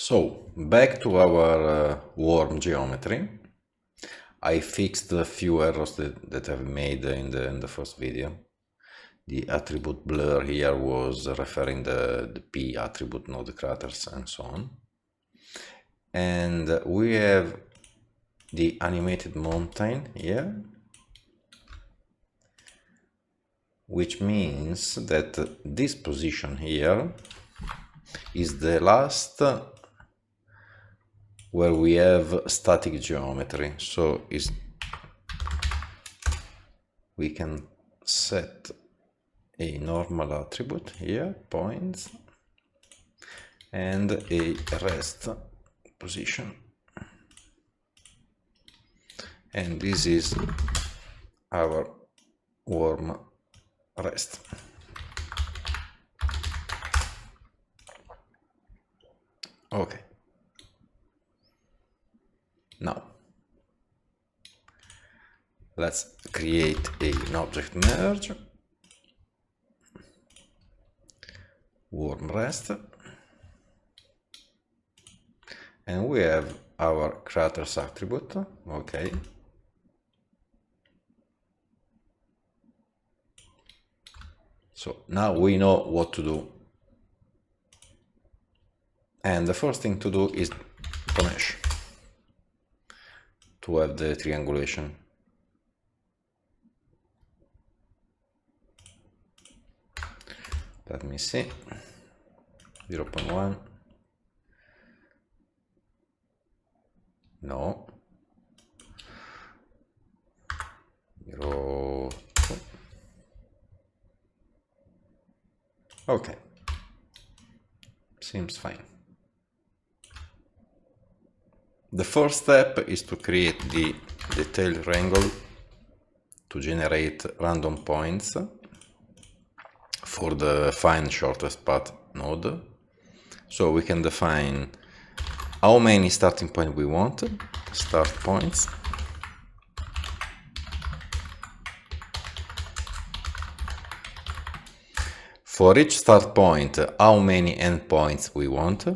So, back to our worm geometry. I fixed a few errors that I've made in the first video. The attribute blur here was referring the P attribute, not the craters, and so on. And we have the animated mountain here, which means that this position here is the last where we have static geometry. So we can set a normal attribute here, points, and a rest position. And this is our worm rest. Okay. Now, let's create an object merge, worm rest, and we have our craters attribute. Okay. So now we know what to do. And the first thing to do is to mesh, to have the triangulation. Let me see. 0.1. No. 0.2. Okay. Seems fine. The first step is to create the detail wrangle to generate random points for the find shortest path node. So we can define how many starting points we want, start points, for each start point how many endpoints we want,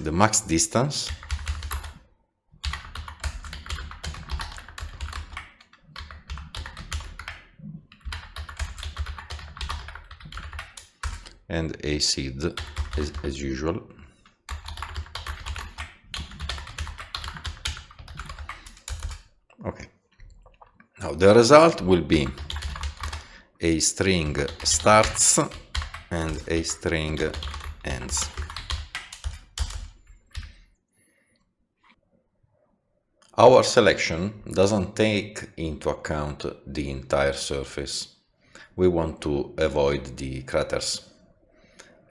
the max distance, and a seed as usual. Okay. Now the result will be a string starts and a string ends. Our selection doesn't take into account the entire surface. We want to avoid the craters.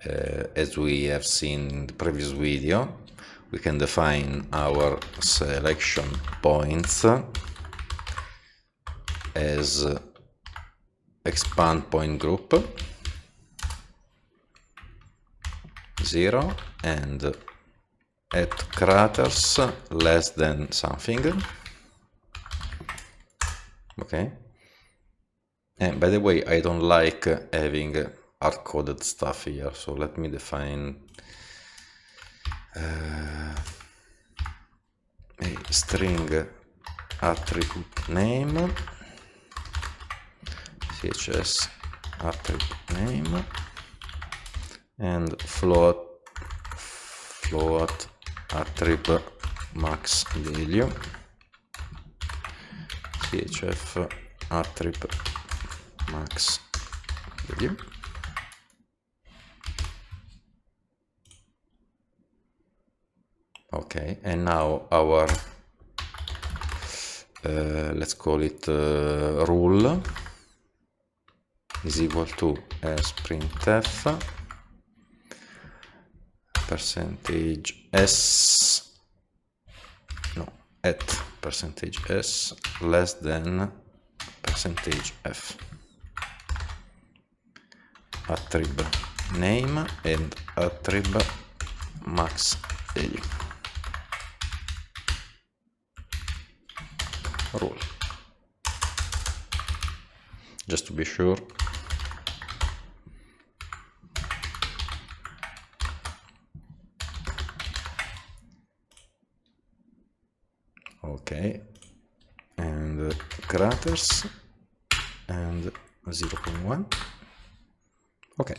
As we have seen in the previous video, we can define our selection points as expand point group 0 and at craters less than something. Okay. And by the way, I don't like having hard-coded stuff here, so let me define a string attribute name, CHS attribute name, and float attribute max value, CHF attribute max value. Okay, and now our let's call it rule is equal to printf %s, no, at %s less than %f attribute name and attribute max value. Rule. just to be sure. Okay, and craters and 0.1. Okay.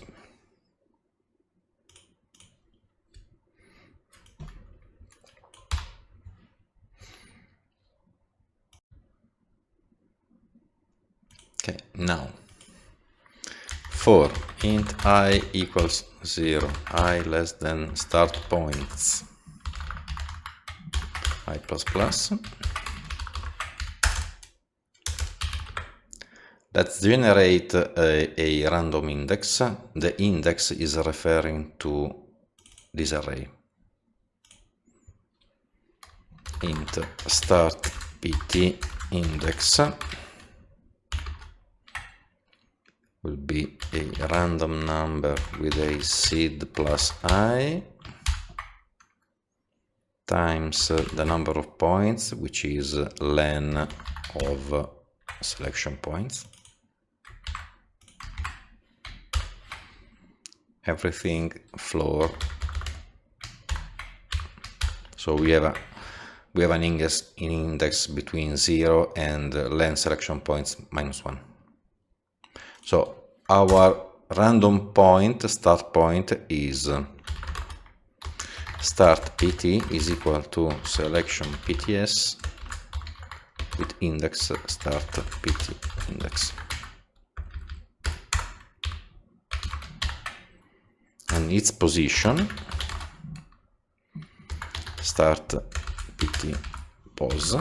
Okay, now for int I equals 0, I less than start points, I plus plus. Let's generate a random index. The index is referring to this array. Int start pt index will be a random number with a seed plus I times the number of points, which is len of selection points. Everything floor. So we have an index between 0 and len selection points -1. So our random point, start point, is start pt is equal to selection pts with index start pt index. And its position, start pt pos,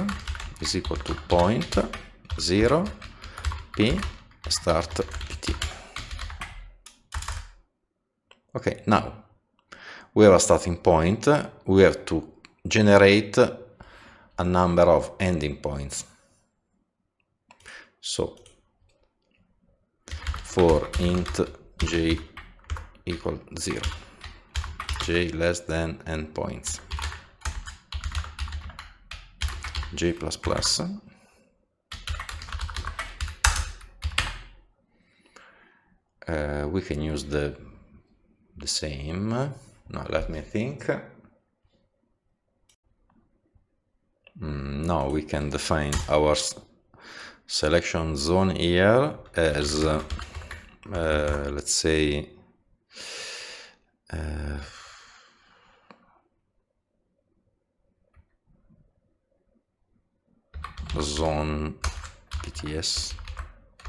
is equal to point 0 p start pt. Okay, now we have a starting point. We have to generate a number of ending points. So for int j equal 0, j less than endpoints, j plus plus, we can use the same. No, let me think. No, we can define our selection zone here as let's say zone pts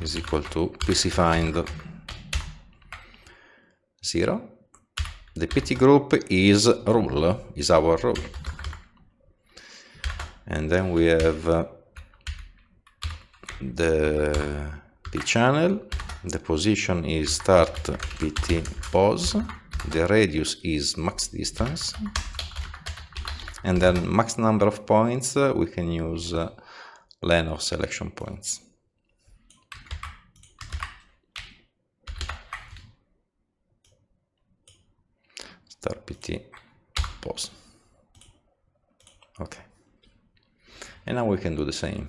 is equal to pcfind 0. The pt group is our rule, and then we have the p channel. The position is start pt pos, the radius is max distance, and then max number of points, we can use len of selection points. Start pt pos. Okay, and now we can do the same.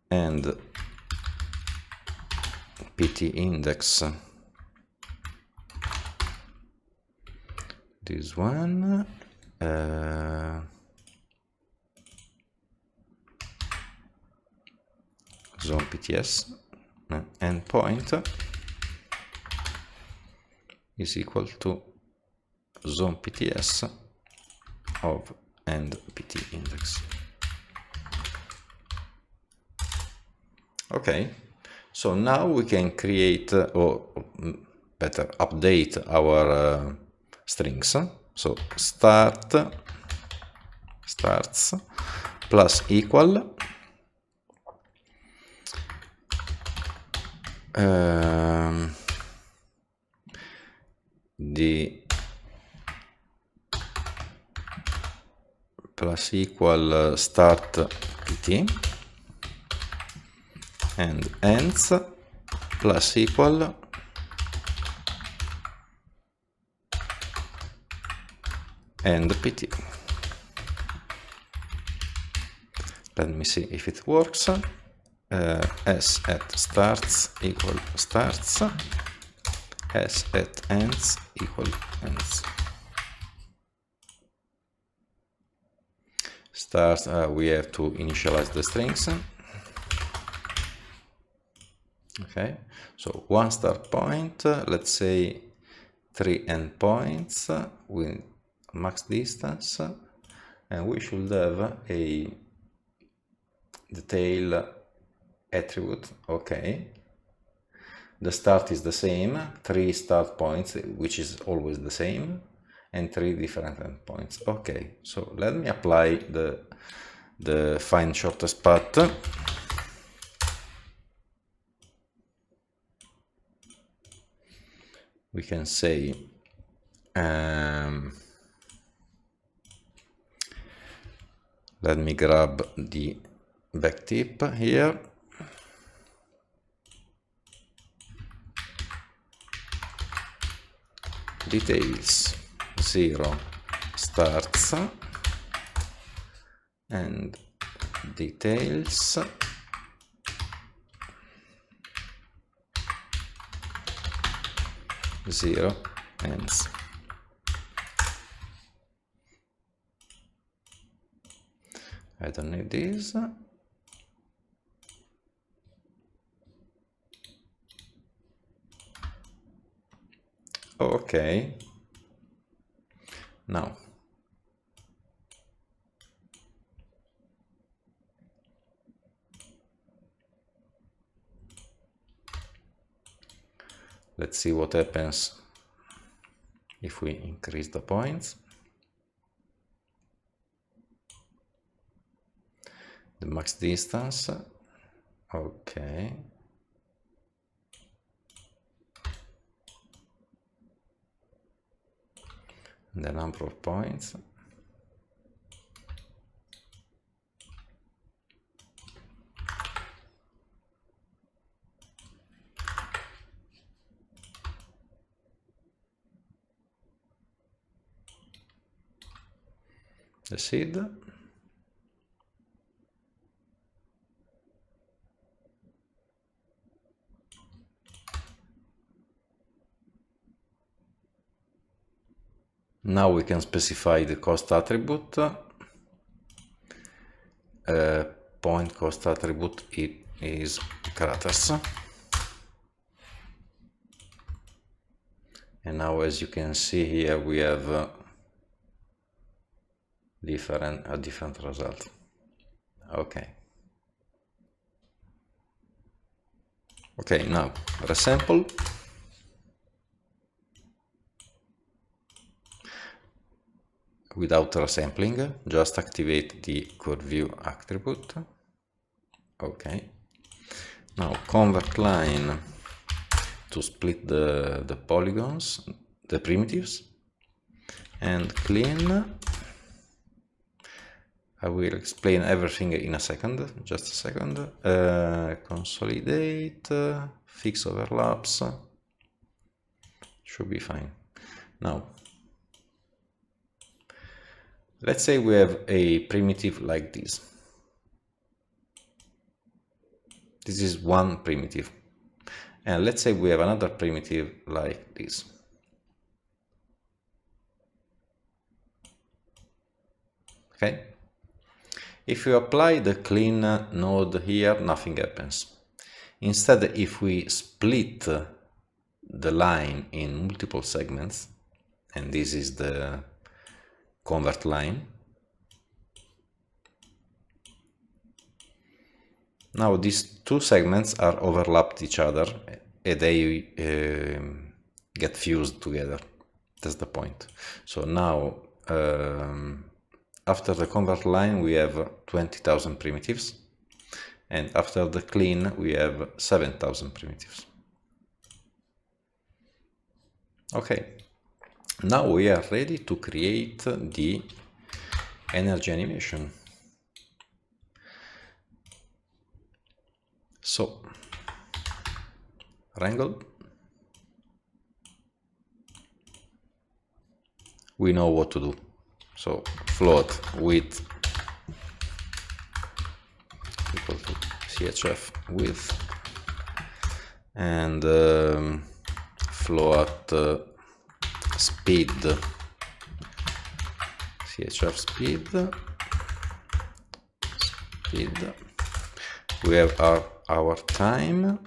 And pt index, this one, zone pts endpoint is equal to zone pts of end pt index. Okay, so now we can create, or better, update our strings. So starts plus equal the plus equal start pt, and ends plus equal end pt. Let me see if it works. S at starts equal starts, S at ends equal ends. Starts, we have to initialize the strings. Okay, so one start point, let's say 3 endpoints with max distance, and we should have a detail attribute. Okay, the start is the same, 3 start points, which is always the same, and 3 different endpoints. Okay, so let me apply the find shortest path. We can say let me grab the backtip here. Details 0 starts and details zero ends. I don't need this. Okay. Now let's see what happens if we increase the points. The max distance. Okay. The number of points. The seed. Now we can specify the cost attribute. Point cost attribute is craters. And now, as you can see here, we have a different result. Okay. Okay, now resample. Without resampling, just activate the curve view attribute. Okay. Now convert line to split the polygons, the primitives, and clean. I will explain everything in a second, just a second. Consolidate, fix overlaps, should be fine. Now, let's say we have a primitive like this. This is one primitive. And let's say we have another primitive like this. Okay. If you apply the clean node here, nothing happens. Instead, if we split the line in multiple segments, and this is the convert line, now these two segments are overlapped each other and they get fused together. That's the point. So now after the convert line we have 20,000 primitives, and after the clean we have 7,000 primitives. Okay, now we are ready to create the energy animation. So wrangle, we know what to do. So float width chf width, and float speed, chf speed. We have our time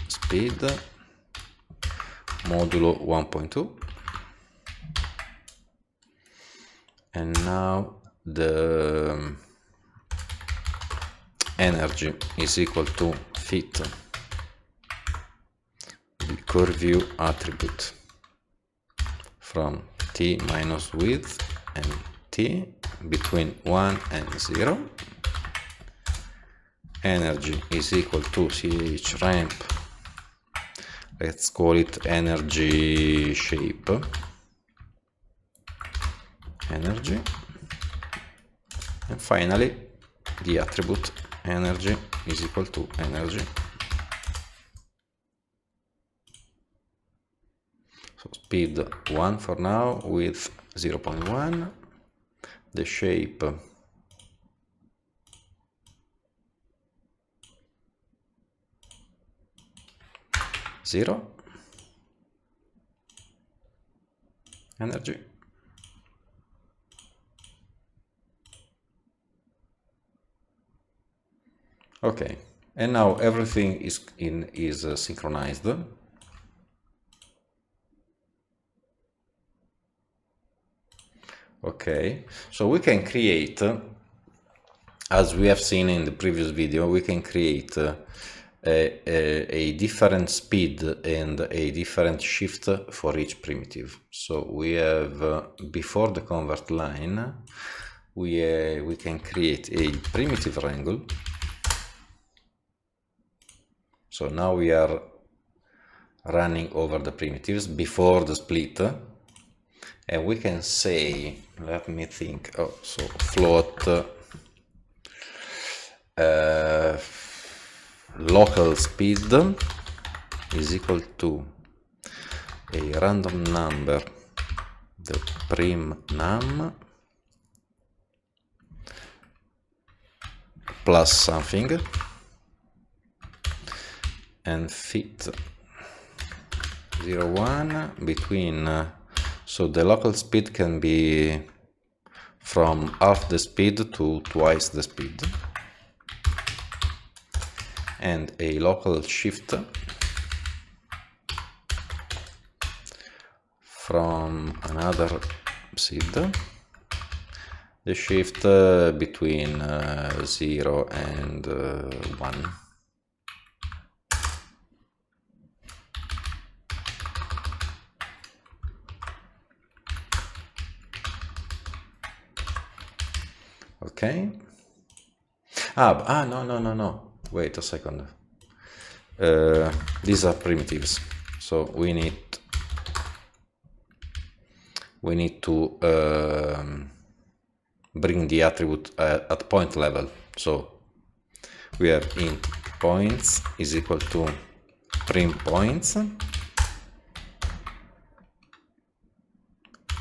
speed modulo 1.2, and now the energy is equal to fit the curve view attribute from t minus width and t between 1 and 0. Energy is equal to ch ramp, let's call it energy shape, energy, and finally the attribute energy is equal to energy. So speed 1 for now, width 0.1, the shape 0, energy. Okay, and now everything is synchronized. Okay, so we can create, as we have seen in the previous video, we can create a different speed and a different shift for each primitive. So we have before the convert line, we can create a primitive wrangle. So now we are running over the primitives before the split, and we can say, let me think, so float local speed is equal to a random number, the prim num, plus something, and fit 0, 1 between, so the local speed can be from half the speed to twice the speed, and a local shift from another seed, the shift between 0 and 1. Okay. No. Wait a second. These are primitives, so we need to bring the attribute at point level. So we have int points is equal to prim points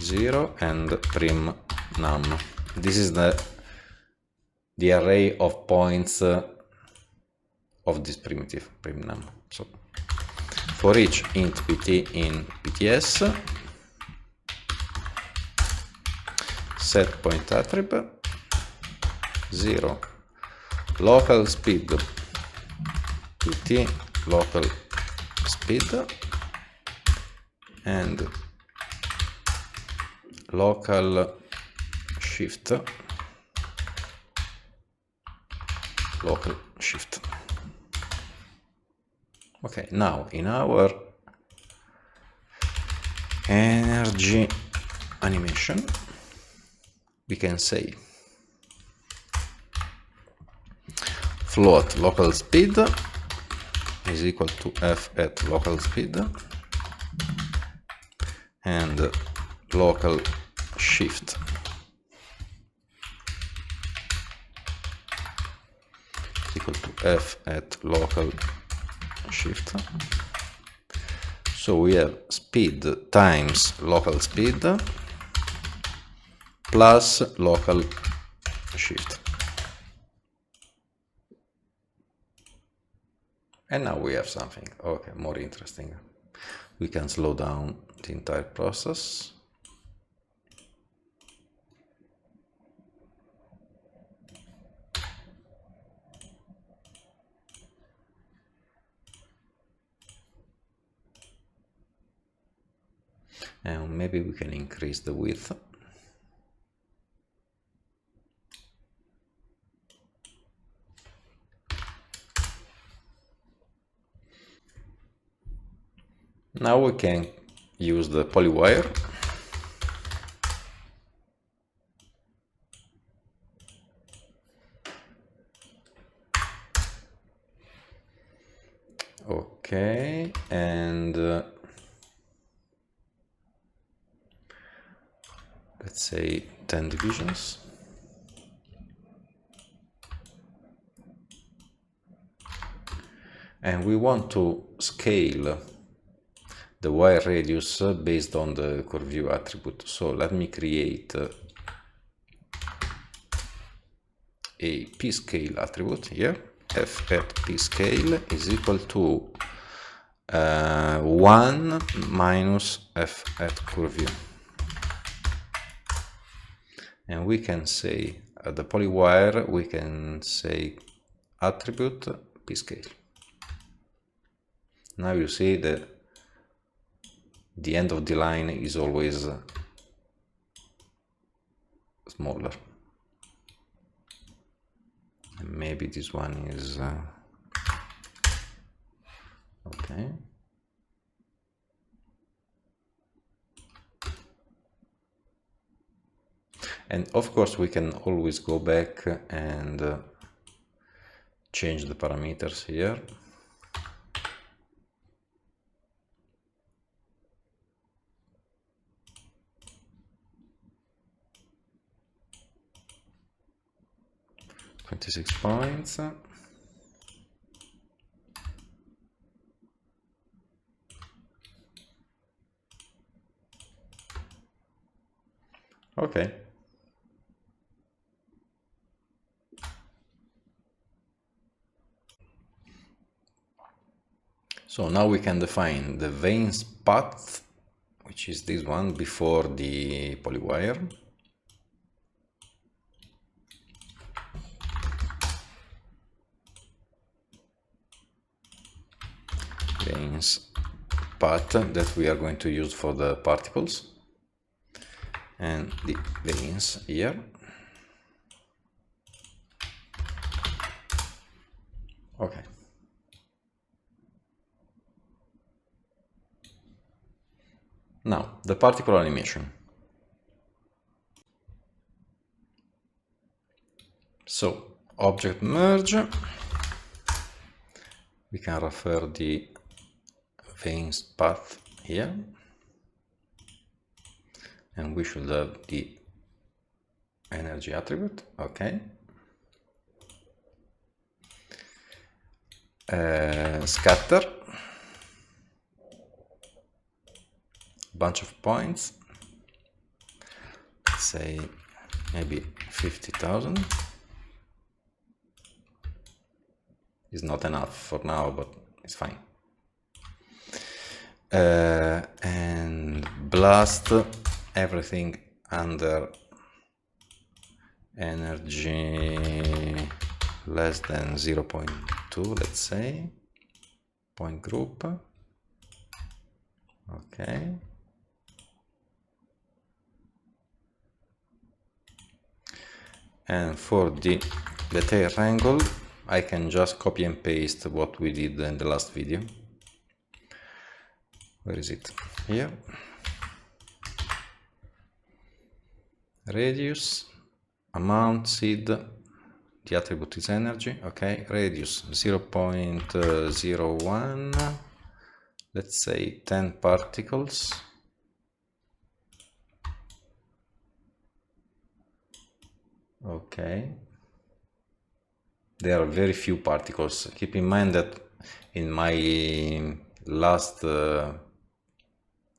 0 and prim num. This is the array of points of this primitive prim num. So for each int pt in pts, set point attribute 0 local speed pt local speed and local shift Okay, now in our energy animation we can say float local speed is equal to f at local speed and local shift equal to f at local shift. So we have speed times local speed plus local shift. And now we have something, okay, more interesting. We can slow down the entire process. And maybe we can increase the width. Now we can use the polywire. Okay, and let's say 10 divisions. And we want to scale the wire radius based on the curve view attribute. So let me create a p-scale attribute here. F at p-scale is equal to 1 minus f at curve view. And we can say at the polywire, we can say attribute p-scale. Now you see that the end of the line is always smaller. And maybe this one is okay. And of course we can always go back and change the parameters here. .26 points. Okay. So now we can define the veins path, which is this one before the polywire. Veins path that we are going to use for the particles, and the veins here. Okay. Now the particle animation. So object merge, we can refer the veins path here, and we should have the energy attribute. Okay. Scatter, bunch of points, let's say maybe 50,000. Is not enough for now, but it's fine. And blast everything under energy less than 0.2, let's say, point group. Okay. And for the tail angle, I can just copy and paste what we did in the last video. Where is it? Here. Radius, amount, seed, the attribute is energy. Okay, radius 0.01, let's say 10 particles. Okay. There are very few particles. Keep in mind that in my last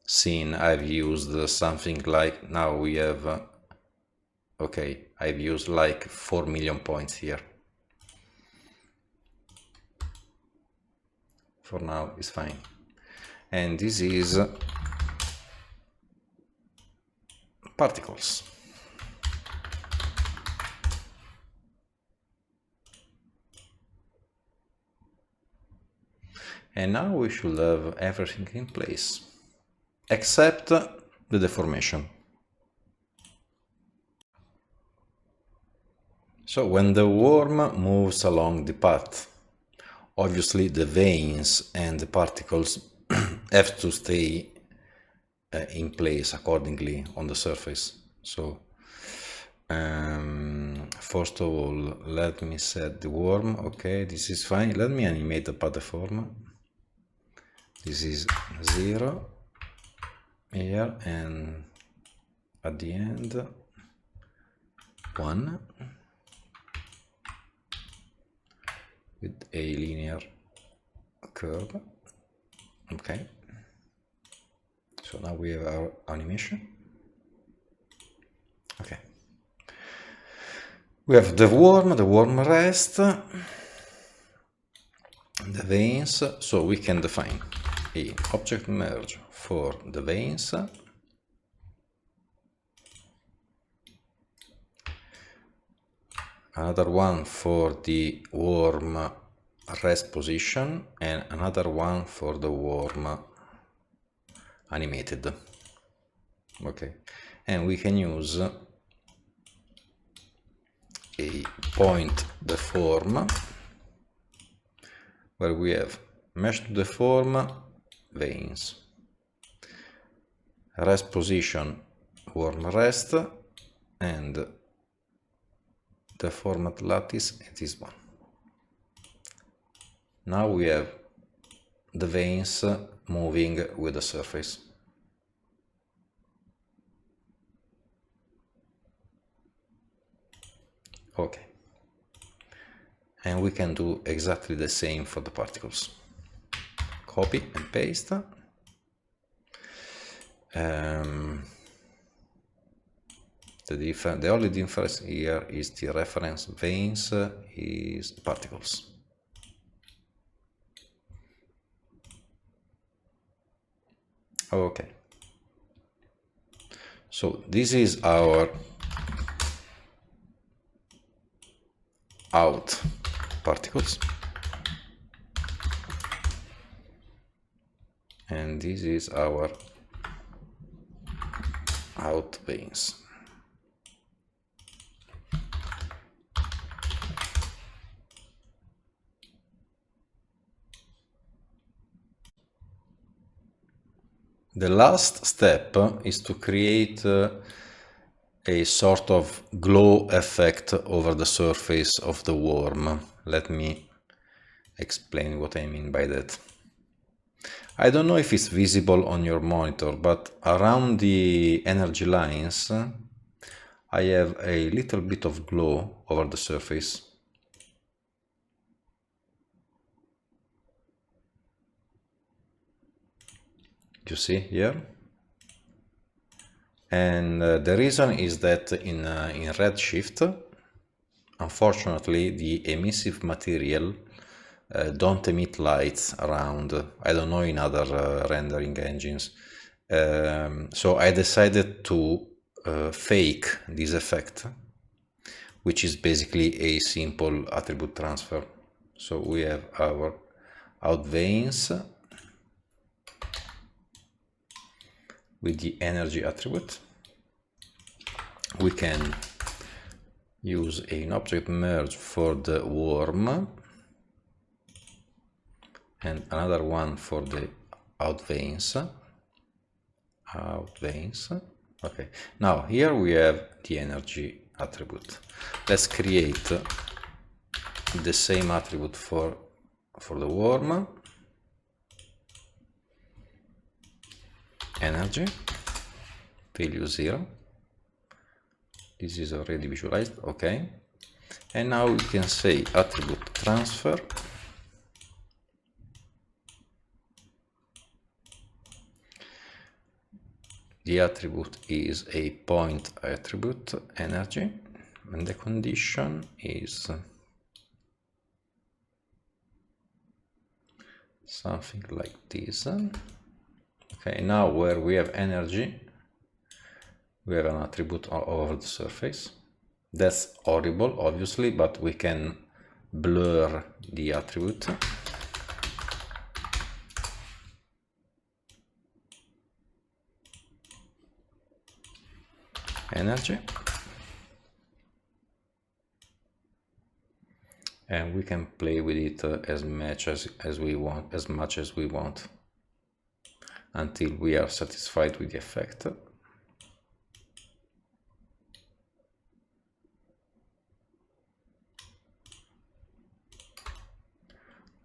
scene I've used something like, now we have Okay, I've used like 4 million points here. For now, it's fine. And this is particles. And now we should have everything in place, except the deformation. So when the worm moves along the path, obviously the veins and the particles have to stay in place accordingly on the surface. So first of all, let me set the worm. Okay, this is fine. Let me animate the path deform. This is 0 here, and at the end 1 with a linear curve. Okay, so now we have our animation. Okay, we have the worm rest, the veins. So we can define an object merge for the veins, another one for the worm rest position, and another one for the worm animated. Okay, and we can use a point deform where we have mesh to deform veins, rest position worm rest, and deformed lattice is this one. Now we have the veins moving with the surface. Okay, and we can do exactly the same for the particles. Copy and paste. The only difference here is the reference veins is particles. Okay, so this is our out particles, and this is our out veins. The last step is to create a sort of glow effect over the surface of the worm. Let me explain what I mean by that. I don't know if it's visible on your monitor, but around the energy lines I have a little bit of glow over the surface. You see here? And the reason is that in Redshift, unfortunately, the emissive material don't emit lights around. I don't know in other rendering engines. So I decided to fake this effect, which is basically a simple attribute transfer. So we have our out veins with the energy attribute. We can use an object merge for the worm and another one for the out veins. Okay, now here we have the energy attribute. Let's create the same attribute for the worm. Energy, value 0. This is already visualized. Okay, and now we can say attribute transfer the attribute is a point attribute energy, and the condition is something like this. Okay, now where we have energy, we have an attribute over the surface. That's horrible, obviously, but we can blur the attribute. Energy. And we can play with it as much as we want, until we are satisfied with the effect.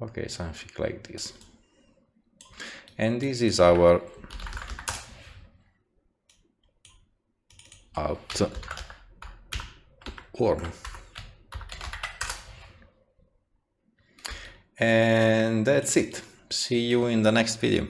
Okay, something like this. And this is our out worm. And that's it. See you in the next video.